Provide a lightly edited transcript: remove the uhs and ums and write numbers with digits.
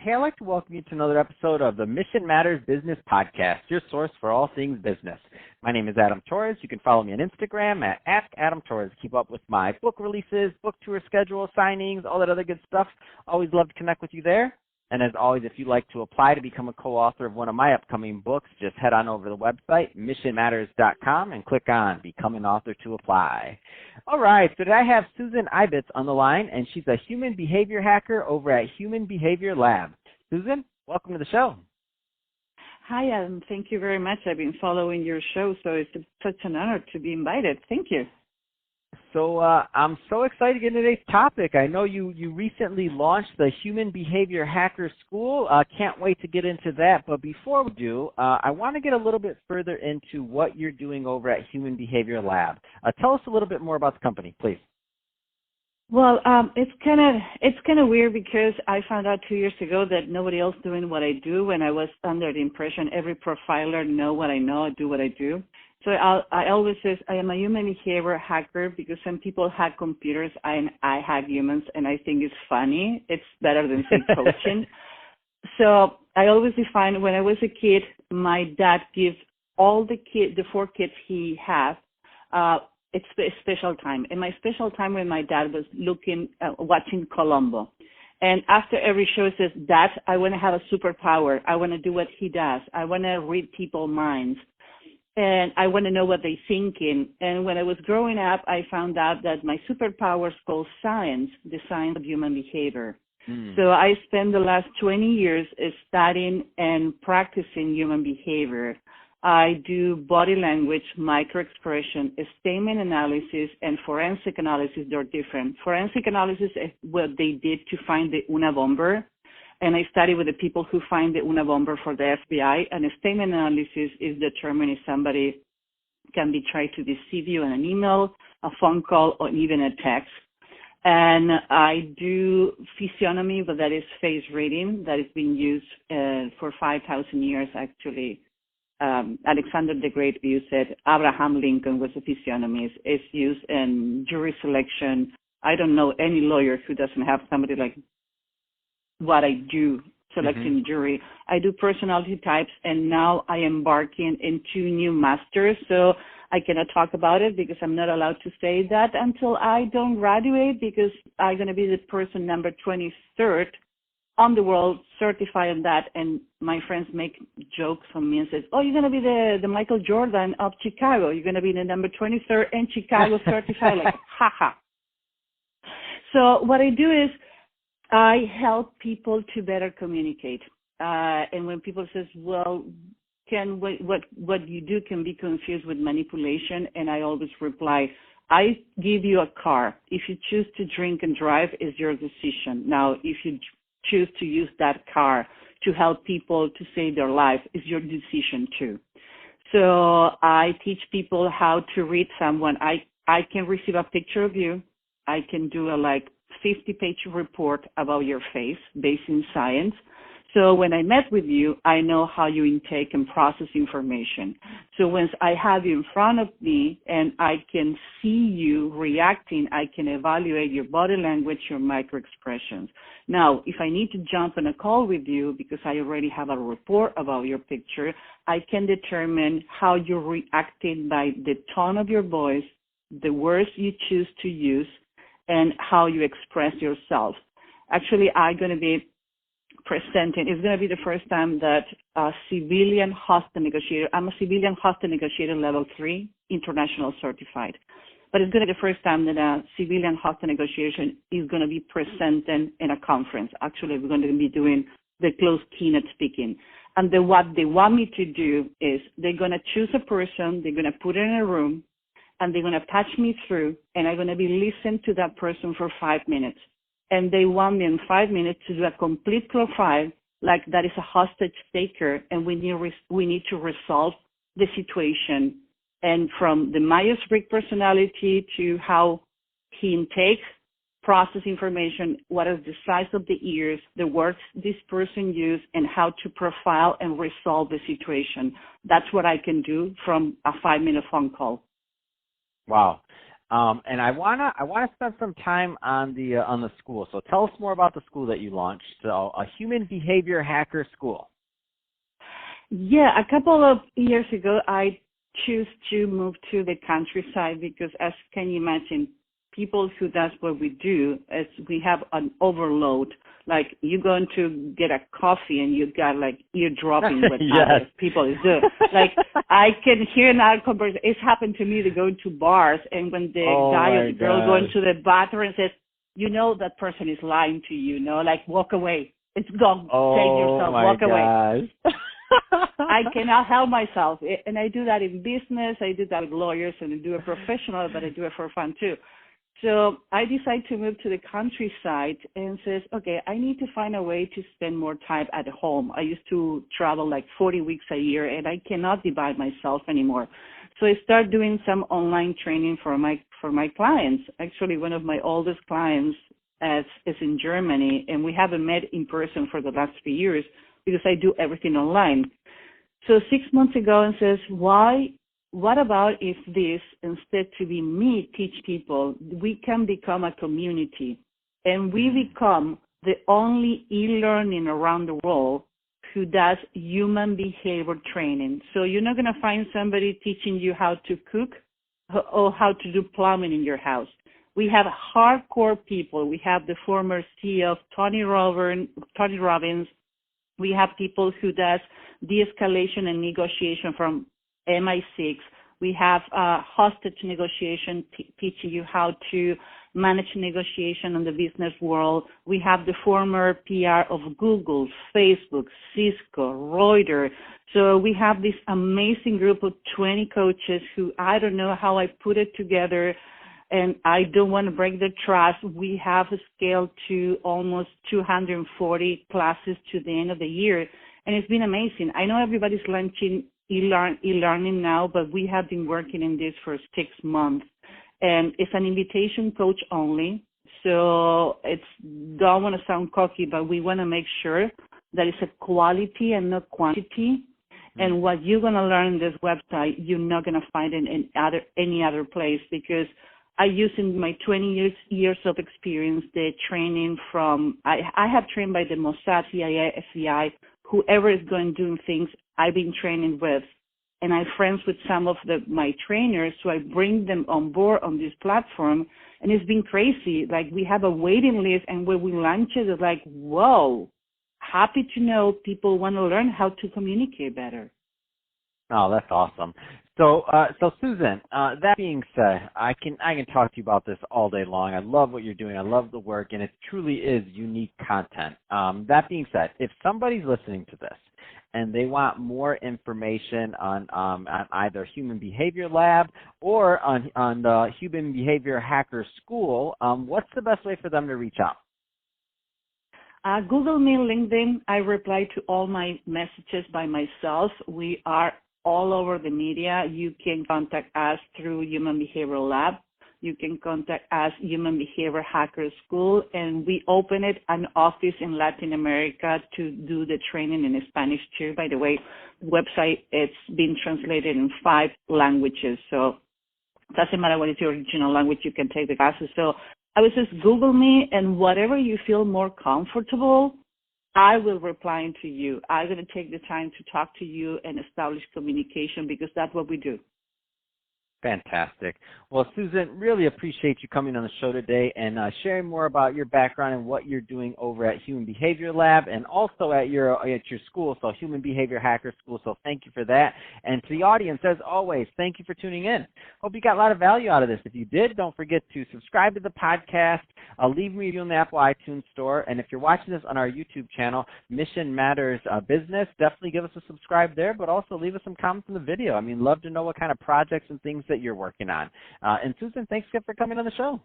Hey, I'd like to welcome you to another episode of the Mission Matters Business Podcast, your source for all things business. My name is Adam Torres. You can follow me on Instagram at @AdamTorres. Keep up with my book releases, book tour schedule, signings, all that other good stuff. Always love to connect with you there. And as always, if you'd like to apply to become a co-author of one of my upcoming books, just head on over to the website, missionmatters.com, and click on Become an Author to apply. All right, so today I have Susan Ibitz on the line, and she's a human behavior hacker over at Human Behavior Lab. Susan, welcome to the show. Hi, Adam. Thank you very much. I've been following your show, so it's such an honor to be invited. Thank you. So I'm so excited to get into today's topic. I know you recently launched the Human Behavior Hacker School. Can't wait to get into that. But before we do, I want to get a little bit further into what you're doing over at Human Behavior Lab. Tell us a little bit more about the company, please. Well, it's kind of weird because I found out 2 years ago that nobody else doing what I do, when I was under the impression every profiler know what I know, do what I do. So I always say I am a human behavior hacker because some people hack computers and I hack humans, and I think it's funny. It's better than say coaching. So I always define, when I was a kid, my dad gives all the four kids he has, it's a special time. And my special time with my dad was watching Columbo. And after every show, he says, "Dad, I want to have a superpower. I want to do what he does. I want to read people's minds. And I want to know what they're thinking." And when I was growing up, I found out that my superpower is called science, the science of human behavior. So I spent the last 20 years studying and practicing human behavior. I do body language, microexpression, statement analysis, and forensic analysis. They're different. Forensic analysis is what they did to find the Unabomber. And I study with the people who find the Unabomber for the FBI. And a statement analysis is determining if somebody can be trying to deceive you in an email, a phone call, or even a text. And I do physiognomy, but that is face reading. That has been used for 5,000 years, actually. Alexander the Great used it. Abraham Lincoln was a physiognomist. It's used in jury selection. I don't know any lawyer who doesn't have somebody like what I do selecting jury. I do personality types, and now I am embarking into new masters. So I cannot talk about it because I'm not allowed to say that until I don't graduate, because I'm going to be the person number 23rd on the world certified in that. And my friends make jokes on me and says, "Oh, you're going to be the Michael Jordan of Chicago. You're going to be the number 23rd in Chicago certified." Like, haha. So what I do is I help people to better communicate. And when people says, "Well, what you do can be confused with manipulation," and I always reply, "I give you a car. If you choose to drink and drive, it's your decision. Now, if you choose to use that car to help people to save their life, it's your decision too." So I teach people how to read someone. I can receive a picture of you. I can do a 50-page report about your face based in science. So when I met with you, I know how you intake and process information. So once I have you in front of me and I can see you reacting, I can evaluate your body language, your microexpressions. Now, if I need to jump on a call with you because I already have a report about your picture, I can determine how you're reacting by the tone of your voice, the words you choose to use, and how you express yourself. Actually, I'm going to be presenting. It's going to be the first time that a civilian hostage negotiator, I'm a civilian hostage negotiator level 3, international certified. But it's going to be the first time that a civilian hostage negotiation is going to be presented in a conference. Actually, we're going to be doing the closed keynote speaking. And what they want me to do is they're going to choose a person, they're going to put it in a room, and they're going to patch me through, and I'm going to be listening to that person for 5 minutes. And they want me in 5 minutes to do a complete profile, like that is a hostage taker, and we need to resolve the situation. And from the Myers-Briggs personality to how he intakes, process information, what is the size of the ears, the words this person used, and how to profile and resolve the situation. That's what I can do from a 5-minute phone call. Wow. And I wanna spend some time on the school. So tell us more about the school that you launched. So a human behavior hacker school. Yeah, a couple of years ago, I choose to move to the countryside because, as can you imagine, people who does what we do, as we have an overload. Like you going to get a coffee and you got like eardropping what Yes. other people do. Like I can hear in our conversation. It's happened to me to go to bars and when the guy or the girl go into the bathroom and says, you know that person is lying to you, like walk away. It's gone. Save yourself. Walk away. I cannot help myself. And I do that in business. I do that with lawyers and I do it professional, but I do it for fun too. So I decided to move to the countryside and says, okay, I need to find a way to spend more time at home. I used to travel like 40 weeks a year and I cannot divide myself anymore. So I started doing some online training for my clients. Actually, one of my oldest clients is in Germany and we haven't met in person for the last 3 years because I do everything online. So 6 months ago and says, what about if this, instead to be me teach people, we can become a community and we become the only e-learning around the world who does human behavior training. So you're not going to find somebody teaching you how to cook or how to do plumbing in your house. We have hardcore people. We have the former CEO of Tony Robbins. We have people who does de-escalation and negotiation from MI6. We have hostage negotiation, teaching you how to manage negotiation in the business world. We have the former PR of Google, Facebook, Cisco, Reuters. So we have this amazing group of 20 coaches who I don't know how I put it together, and I don't want to break the trust. We have scaled to almost 240 classes to the end of the year, and it's been amazing. I know everybody's launching e-learning now, but we have been working in this for 6 months. And it's an invitation coach only. So don't want to sound cocky, but we want to make sure that it's a quality and not quantity. And what you're going to learn in this website, you're not going to find it in any other place, because I use in my 20 years of experience the training from, I have trained by the Mossad, CIA, FBI, whoever is going doing things I've been training with. And I'm friends with some of my trainers, so I bring them on board on this platform. And it's been crazy. Like, we have a waiting list, and when we launch it, it's like, whoa, happy to know people want to learn how to communicate better. Oh, that's awesome. So Susan, that being said, I can talk to you about this all day long. I love what you're doing. I love the work, and it truly is unique content. That being said, if somebody's listening to this and they want more information on either Human Behavior Lab or on the Human Behavior Hacker School, what's the best way for them to reach out? Google me, LinkedIn. I reply to all my messages by myself. We are all over the media. You can contact us through Human Behavior Lab. You can contact us, Human Behavior Hacker School, and we opened an office in Latin America to do the training in Spanish too. By the way, the website, it's been translated in 5 languages, so it doesn't matter what is your original language, you can take the classes. So I would just Google me, and whatever you feel more comfortable, I will reply to you. I'm going to take the time to talk to you and establish communication, because that's what we do. Fantastic. Well, Susan, really appreciate you coming on the show today and sharing more about your background and what you're doing over at Human Behavior Lab and also at your school, so Human Behavior Hacker School. So thank you for that. And to the audience, as always, thank you for tuning in. Hope you got a lot of value out of this. If you did, don't forget to subscribe to the podcast, leave a review in the Apple iTunes Store, and if you're watching this on our YouTube channel, Mission Matters Business, definitely give us a subscribe there, but also leave us some comments in the video. I mean, love to know what kind of projects and things that you're working on. And Susan, thanks again for coming on the show.